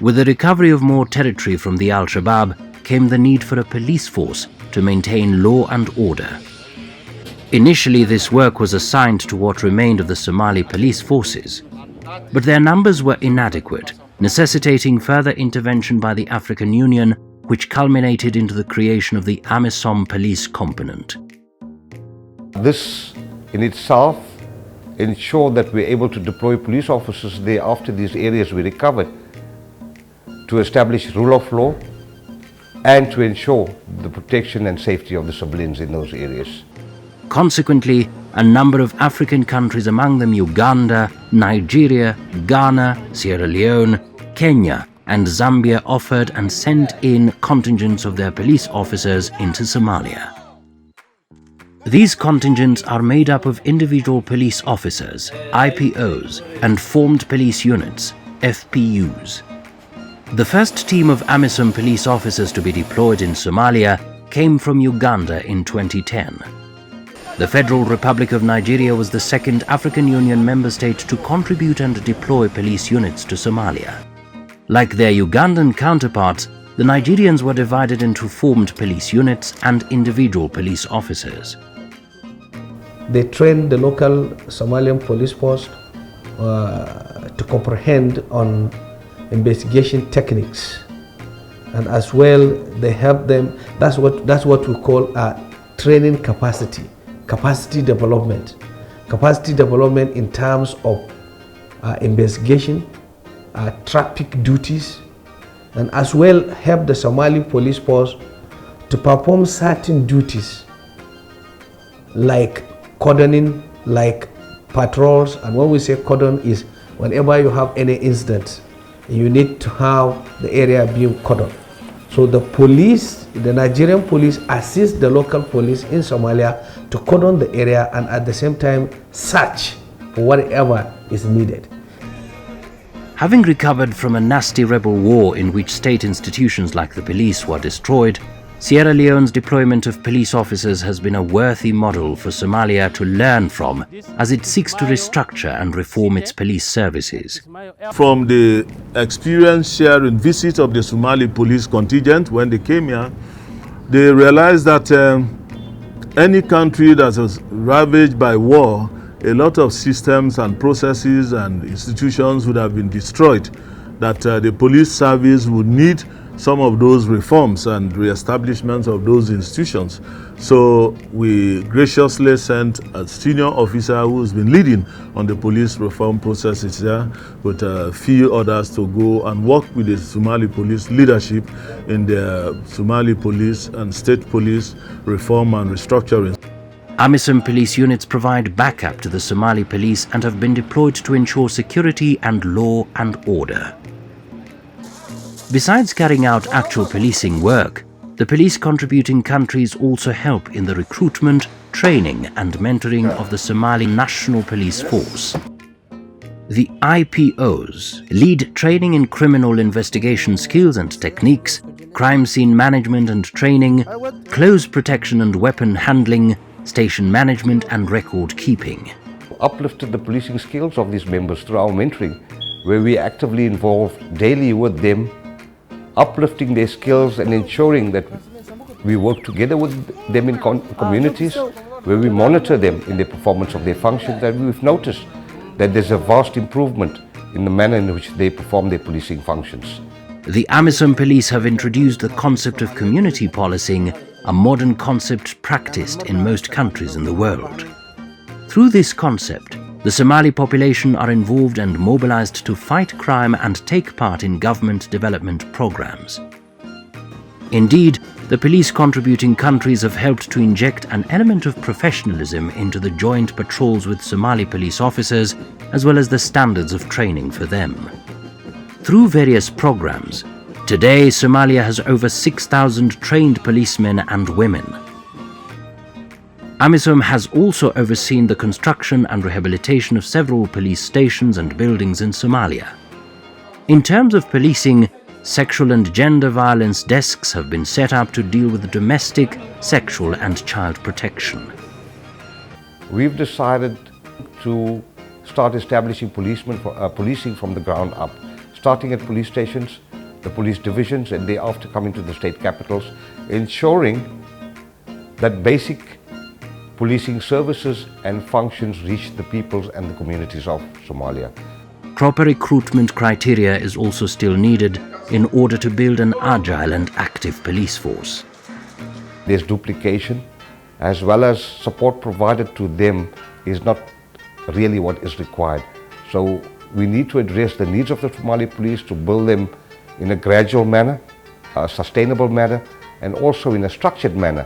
With the recovery of more territory from the Al-Shabaab came the need for a police force to maintain law and order. Initially, this work was assigned to what remained of the Somali police forces, but their numbers were inadequate, necessitating further intervention by the African Union, which culminated into the creation of the AMISOM police component. This in itself ensured that we're able to deploy police officers there after these areas were recovered to establish rule of law and to ensure the protection and safety of the civilians in those areas. Consequently, a number of African countries, among them Uganda, Nigeria, Ghana, Sierra Leone, Kenya and Zambia, offered and sent in contingents of their police officers into Somalia. These contingents are made up of individual police officers, IPOs, and formed police units, FPUs. The first team of AMISOM police officers to be deployed in Somalia came from Uganda in 2010. The Federal Republic of Nigeria was the second African Union member state to contribute and deploy police units to Somalia. Like their Ugandan counterparts, the Nigerians were divided into formed police units and individual police officers. They trained the local Somalian police force to comprehend on investigation techniques, and as well they help them. That's what we call training capacity development in terms of investigation, traffic duties, and as well help the Somali police force to perform certain duties like cordoning, like patrols. And when we say cordon is whenever you have any incident, you need to have the area being cordoned. So the police, the Nigerian police, assist the local police in Somalia to cordon the area and at the same time search for whatever is needed. Having recovered from a nasty rebel war in which state institutions like the police were destroyed, Sierra Leone's deployment of police officers has been a worthy model for Somalia to learn from as it seeks to restructure and reform its police services. From the experience shared in visit of the Somali police contingent when they came here, they realized that any country that was ravaged by war, a lot of systems and processes and institutions would have been destroyed, that the police service would need some of those reforms and re-establishment of those institutions. So we graciously sent a senior officer who's been leading on the police reform processes there, with a few others to go and work with the Somali police leadership in the Somali police and state police reform and restructuring. AMISOM police units provide backup to the Somali police and have been deployed to ensure security and law and order. Besides carrying out actual policing work, the police contributing countries also help in the recruitment, training and mentoring of the Somali National Police Force. The IPOs lead training in criminal investigation skills and techniques, crime scene management and training, close protection and weapon handling, station management and record keeping. Uplifted the policing skills of these members through our mentoring, where we actively involved daily with them, uplifting their skills and ensuring that we work together with them in communities, where we monitor them in the performance of their functions, and we've noticed that there's a vast improvement in the manner in which they perform their policing functions. The AMISOM police have introduced the concept of community policing, a modern concept practiced in most countries in the world. Through this concept, the Somali population are involved and mobilized to fight crime and take part in government development programs. Indeed, the police contributing countries have helped to inject an element of professionalism into the joint patrols with Somali police officers, as well as the standards of training for them. Through various programs, today Somalia has over 6,000 trained policemen and women. AMISOM has also overseen the construction and rehabilitation of several police stations and buildings in Somalia. In terms of policing, sexual and gender violence desks have been set up to deal with domestic, sexual and child protection. We've decided to start establishing policing from the ground up, starting at police stations, the police divisions, and thereafter coming to the state capitals, ensuring that basic policing services and functions reach the peoples and the communities of Somalia. Proper recruitment criteria is also still needed in order to build an agile and active police force. There's duplication, as well as support provided to them is not really what is required. So we need to address the needs of the Somali police to build them in a gradual manner, a sustainable manner, and also in a structured manner,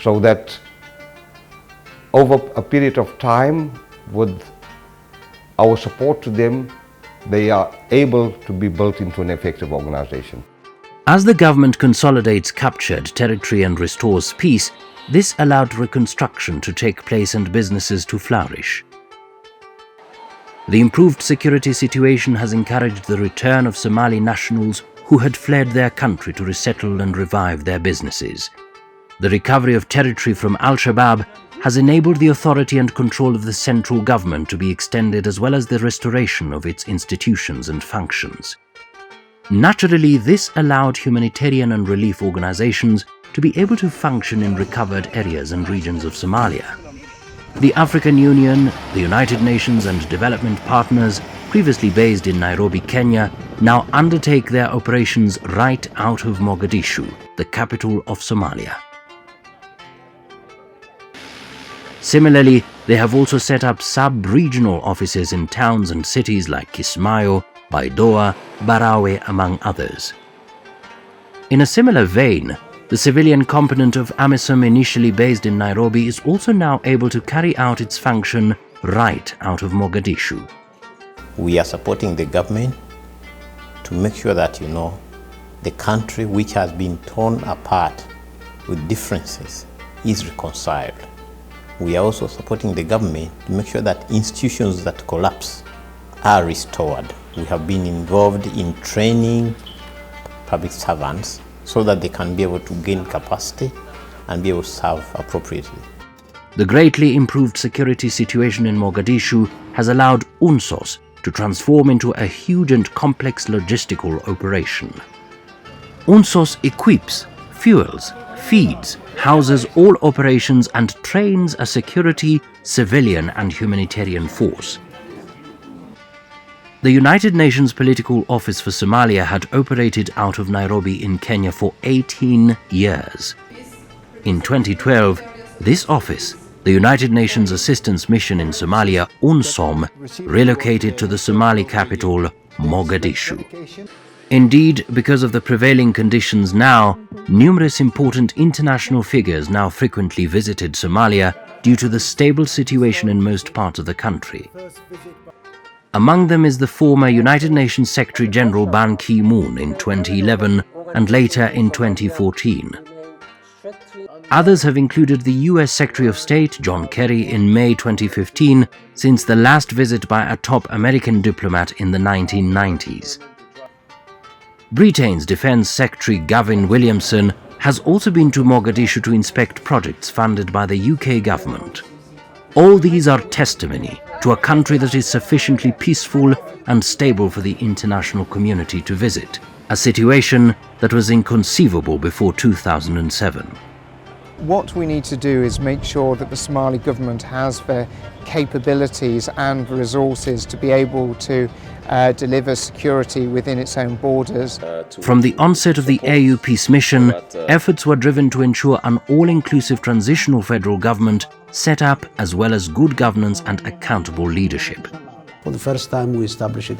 so that over a period of time, with our support to them, they are able to be built into an effective organization. As the government consolidates captured territory and restores peace, this allowed reconstruction to take place and businesses to flourish. The improved security situation has encouraged the return of Somali nationals who had fled their country to resettle and revive their businesses. The recovery of territory from Al-Shabaab has enabled the authority and control of the central government to be extended, as well as the restoration of its institutions and functions. Naturally, this allowed humanitarian and relief organizations to be able to function in recovered areas and regions of Somalia. The African Union, the United Nations and development partners, previously based in Nairobi, Kenya, now undertake their operations right out of Mogadishu, the capital of Somalia. Similarly, they have also set up sub-regional offices in towns and cities like Kismayo, Baidoa, Barawe, among others. In a similar vein, the civilian component of AMISOM, initially based in Nairobi, is also now able to carry out its function right out of Mogadishu. We are supporting the government to make sure that, the country which has been torn apart with differences is reconciled. We are also supporting the government to make sure that institutions that collapse are restored. We have been involved in training public servants so that they can be able to gain capacity and be able to serve appropriately. The greatly improved security situation in Mogadishu has allowed UNSOS to transform into a huge and complex logistical operation. UNSOS equips, fuels, feeds, houses all operations and trains a security, civilian and humanitarian force. The United Nations Political Office for Somalia had operated out of Nairobi in Kenya for 18 years. In 2012, this office, the United Nations Assistance Mission in Somalia, UNSOM, relocated to the Somali capital, Mogadishu. Indeed, because of the prevailing conditions now, numerous important international figures now frequently visited Somalia due to the stable situation in most parts of the country. Among them is the former United Nations Secretary General Ban Ki-moon in 2011 and later in 2014. Others have included the US Secretary of State John Kerry in May 2015, since the last visit by a top American diplomat in the 1990s. Britain's Defence Secretary Gavin Williamson has also been to Mogadishu to inspect projects funded by the UK government. All these are testimony to a country that is sufficiently peaceful and stable for the international community to visit, a situation that was inconceivable before 2007. What we need to do is make sure that the Somali government has the capabilities and resources to be able to deliver security within its own borders. From the onset of the AU peace mission, efforts were driven to ensure an all-inclusive transitional federal government set up, as well as good governance and accountable leadership. For the first time we established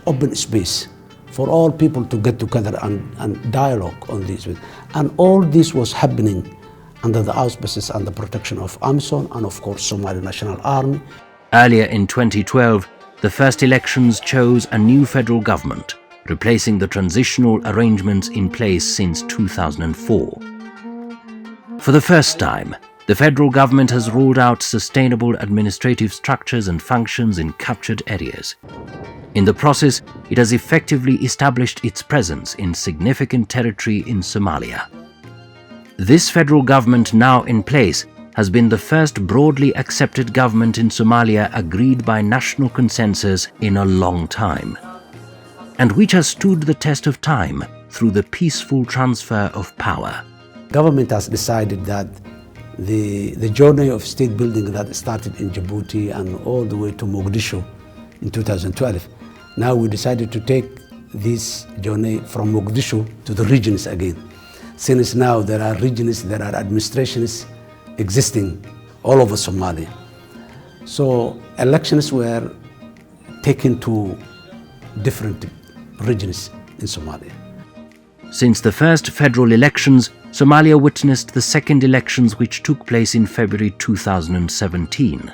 open space for all people to get together and dialogue on this. And all this was happening under the auspices and the protection of AMISOM and of course Somali National Army. Earlier in 2012, the first elections chose a new federal government, replacing the transitional arrangements in place since 2004. For the first time, the federal government has rolled out sustainable administrative structures and functions in captured areas. In the process, it has effectively established its presence in significant territory in Somalia. This federal government now in place has been the first broadly accepted government in Somalia agreed by national consensus in a long time. and which has stood the test of time through the peaceful transfer of power. Government has decided that the journey of state building that started in Djibouti and all the way to Mogadishu in 2012, now we decided to take this journey from Mogadishu to the regions again. Since now there are regions, there are administrations existing all over Somalia. So elections were taken to different regions in Somalia. Since the first federal elections, Somalia witnessed the second elections which took place in February 2017.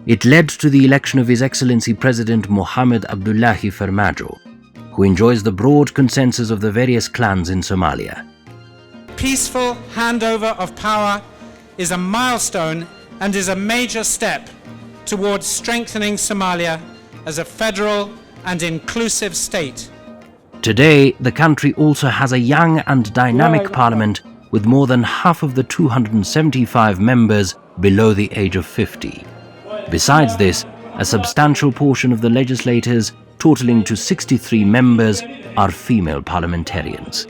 It led to the election of His Excellency President Mohamed Abdullah Shermarke, who enjoys the broad consensus of the various clans in Somalia. Peaceful handover of power is a milestone and is a major step towards strengthening Somalia as a federal and inclusive state. Today, the country also has a young and dynamic parliament with more than half of the 275 members below the age of 50. Besides this, a substantial portion of the legislators, totaling to 63 members, are female parliamentarians.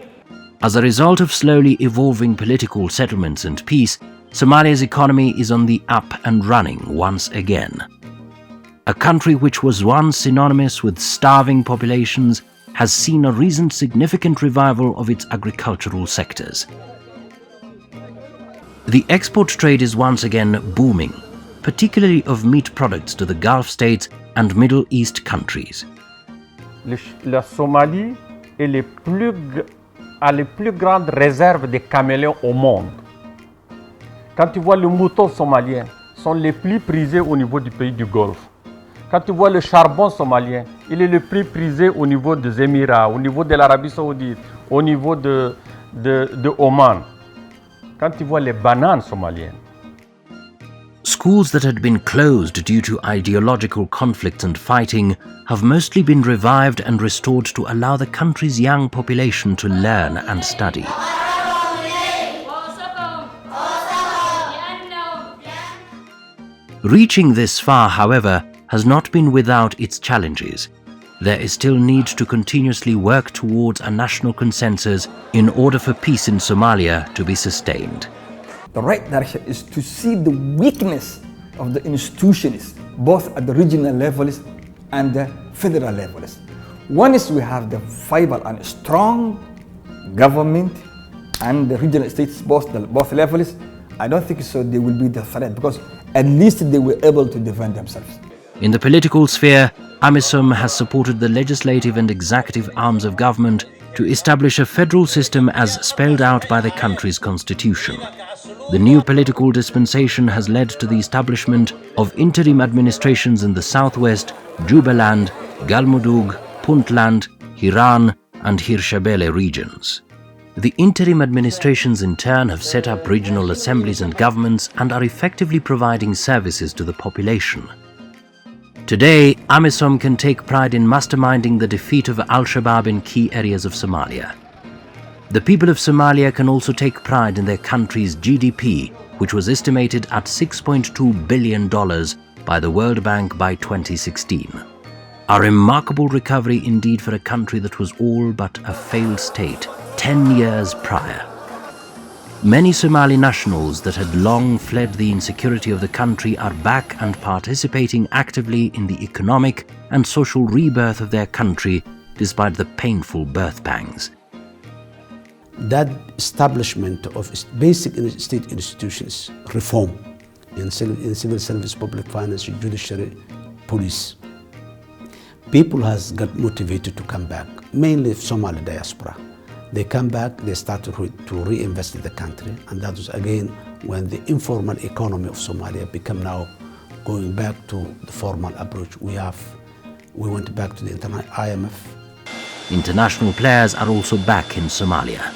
As a result of slowly evolving political settlements and peace, Somalia's economy is on the up and running once again. A country which was once synonymous with starving populations has seen a recent significant revival of its agricultural sectors. The export trade is once again booming, particularly of meat products to the Gulf states and Middle East countries. La Somalie a les plus grandes réserves de caméléons au monde. Quand tu vois le mouton somalien, sont les plus prisés au niveau du pays du Golfe. Quand tu vois le charbon somalien, il est le plus prisé au niveau des Émirats, au niveau de l'Arabie Saoudite, au niveau de Oman. Quand tu vois les bananes somaliennes. Schools that had been closed due to ideological conflicts and fighting have mostly been revived and restored to allow the country's young population to learn and study. Reaching this far, however, has not been without its challenges. There is still need to continuously work towards a national consensus in order for peace in Somalia to be sustained. The right direction is to see the weakness of the institutions, both at the regional levels and the federal levels. One is we have the viable and strong government and the regional states, both levels. I don't think so they will be the threat because at least they were able to defend themselves. In the political sphere, AMISOM has supported the legislative and executive arms of government to establish a federal system as spelled out by the country's constitution. The new political dispensation has led to the establishment of interim administrations in the southwest, Jubaland, Galmudug, Puntland, Hiran and Hirshabelle regions. The interim administrations in turn have set up regional assemblies and governments and are effectively providing services to the population. Today, AMISOM can take pride in masterminding the defeat of Al-Shabaab in key areas of Somalia. The people of Somalia can also take pride in their country's GDP, which was estimated at $6.2 billion by the World Bank by 2016. A remarkable recovery indeed for a country that was all but a failed state 10 years prior. Many Somali nationals that had long fled the insecurity of the country are back and participating actively in the economic and social rebirth of their country despite the painful birth pangs. That establishment of basic state institutions, reform in civil service, public finance, judiciary, police, people has got motivated to come back, mainly Somali diaspora. They come back, they start to reinvest in the country, and that was again when the informal economy of Somalia became now going back to the formal approach we went back to the IMF. International players are also back in Somalia.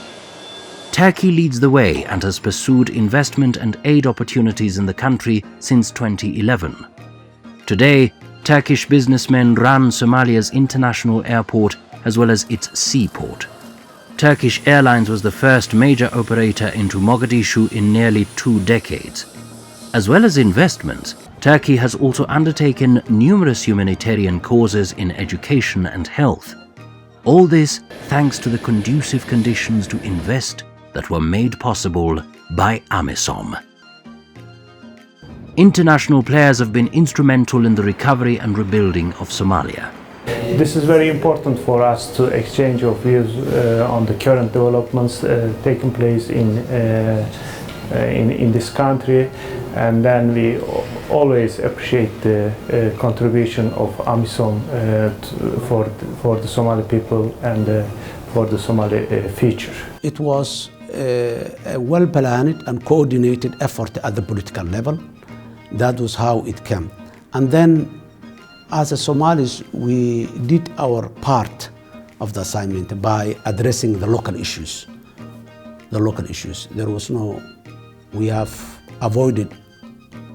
Turkey leads the way and has pursued investment and aid opportunities in the country since 2011. Today, Turkish businessmen run Somalia's international airport as well as its seaport. Turkish Airlines was the first major operator into Mogadishu in nearly 2 decades. As well as investments, Turkey has also undertaken numerous humanitarian causes in education and health. All this thanks to the conducive conditions to invest that were made possible by AMISOM. International players have been instrumental in the recovery and rebuilding of Somalia. This is very important for us to exchange our views on the current developments taking place in this country, and then we always appreciate the contribution of AMISOM for the Somali people and for the Somali future. It was a well-planned and coordinated effort at the political level. That was how it came. And then, as a Somalis, we did our part of the assignment by addressing the local issues. There was no, we have avoided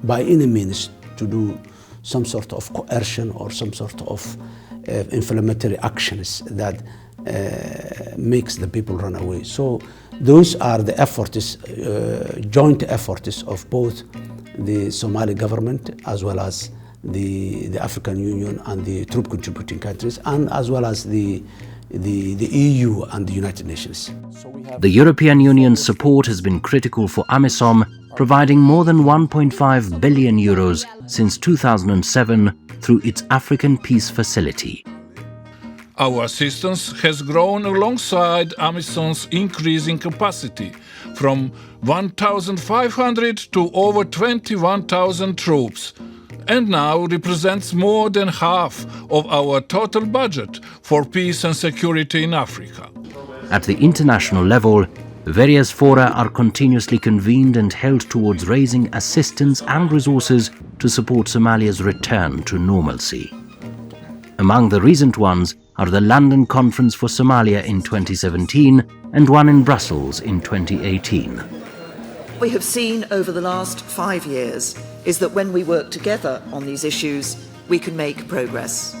by any means to do some sort of coercion or some sort of inflammatory actions that makes the people run away. So those are the efforts, joint efforts of both the Somali government as well as the African Union and the troop contributing countries, and as well as the EU and the United Nations. The European Union's support has been critical for AMISOM, providing more than 1.5 billion euros since 2007 through its African Peace Facility. Our assistance has grown alongside AMISOM's increasing capacity from 1,500 to over 21,000 troops, and now represents more than half of our total budget for peace and security in Africa. At the international level, various fora are continuously convened and held towards raising assistance and resources to support Somalia's return to normalcy. Among the recent ones are the London Conference for Somalia in 2017 and one in Brussels in 2018. What we have seen over the last 5 years is that when we work together on these issues, we can make progress.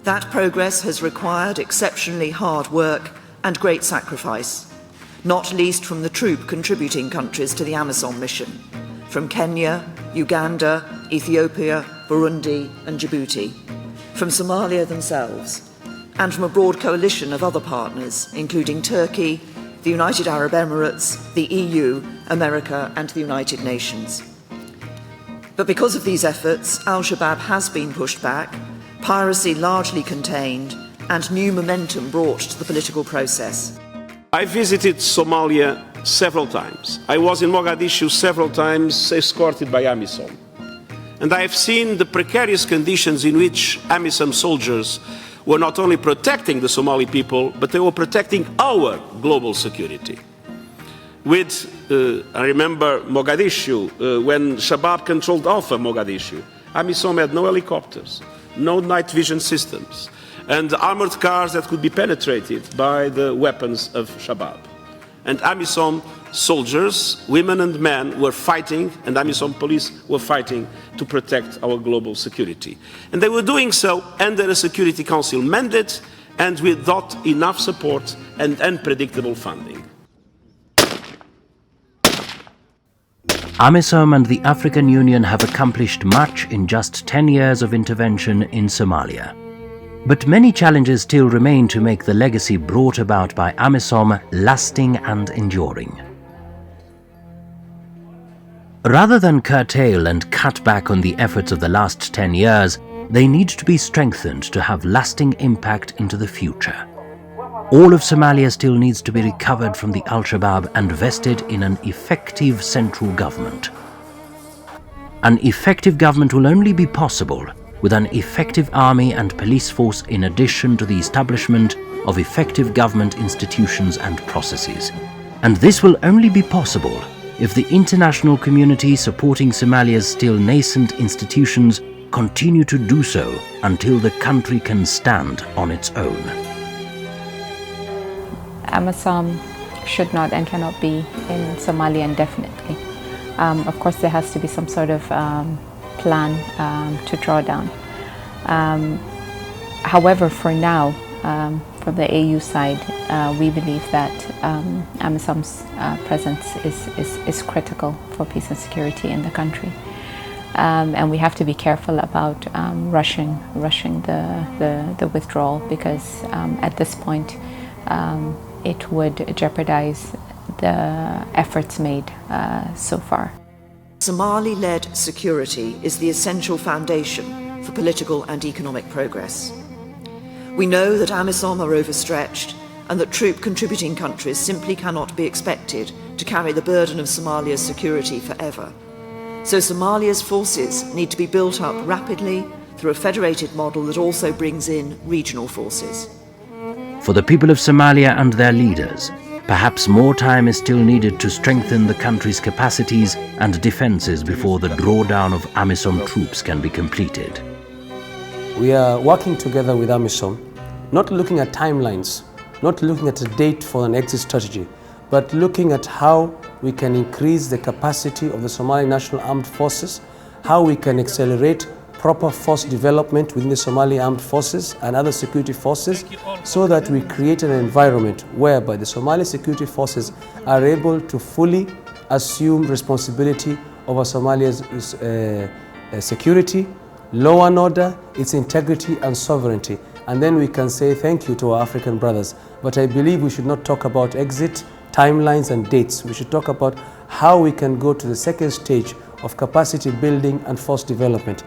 That progress has required exceptionally hard work and great sacrifice, not least from the troop contributing countries to the AMISOM mission, from Kenya, Uganda, Ethiopia, Burundi and Djibouti, from Somalia themselves, and from a broad coalition of other partners, including Turkey, the United Arab Emirates, the EU, America and the United Nations. But because of these efforts, Al-Shabaab has been pushed back, piracy largely contained, and new momentum brought to the political process. I visited Somalia several times. I was in Mogadishu several times, escorted by AMISOM. And I have seen the precarious conditions in which AMISOM soldiers were not only protecting the Somali people, but they were protecting our global security. I remember Mogadishu, when Shabaab controlled Alpha Mogadishu, AMISOM had no helicopters, no night vision systems, and armored cars that could be penetrated by the weapons of Shabaab. And AMISOM soldiers, women and men, were fighting, and AMISOM police were fighting to protect our global security. And they were doing so under a Security Council mandate and without enough support and unpredictable funding. AMISOM and the African Union have accomplished much in just 10 years of intervention in Somalia. But many challenges still remain to make the legacy brought about by AMISOM lasting and enduring. Rather than curtail and cut back on the efforts of the last 10 years, they need to be strengthened to have lasting impact into the future. All of Somalia still needs to be recovered from the Al-Shabaab and vested in an effective central government. An effective government will only be possible with an effective army and police force in addition to the establishment of effective government institutions and processes. And this will only be possible if the international community supporting Somalia's still nascent institutions continue to do so until the country can stand on its own. AMISOM should not and cannot be in Somalia indefinitely. Of course, there has to be some sort of plan to draw down. However, for now, from the AU side, we believe that AMISOM's presence is critical for peace and security in the country. And we have to be careful about rushing the withdrawal, because at this point it would jeopardize the efforts made so far. Somali-led security is the essential foundation for political and economic progress. We know that AMISOM are overstretched and that troop-contributing countries simply cannot be expected to carry the burden of Somalia's security forever. So Somalia's forces need to be built up rapidly through a federated model that also brings in regional forces. For the people of Somalia and their leaders, perhaps more time is still needed to strengthen the country's capacities and defenses before the drawdown of AMISOM troops can be completed. We are working together with AMISOM, not looking at timelines, not looking at a date for an exit strategy, but looking at how we can increase the capacity of the Somali National Armed Forces, how we can accelerate proper force development within the Somali Armed Forces and other security forces, so that we create an environment whereby the Somali security forces are able to fully assume responsibility over Somalia's security, law and order, its integrity and sovereignty. And then we can say thank you to our African brothers. But I believe we should not talk about exit, timelines and dates. We should talk about how we can go to the second stage of capacity building and force development.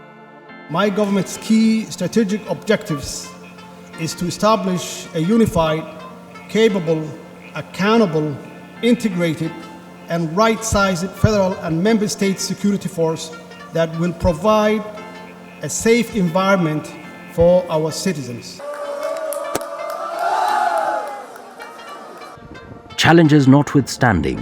My government's key strategic objectives is to establish a unified, capable, accountable, integrated, and right-sized federal and member state security force that will provide a safe environment for our citizens. Challenges notwithstanding,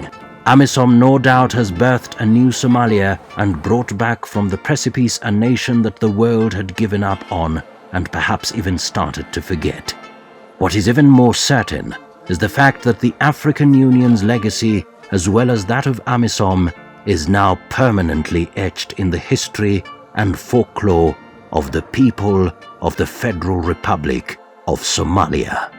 AMISOM no doubt has birthed a new Somalia and brought back from the precipice a nation that the world had given up on and perhaps even started to forget. What is even more certain is the fact that the African Union's legacy, as well as that of AMISOM, is now permanently etched in the history and folklore of the people of the Federal Republic of Somalia.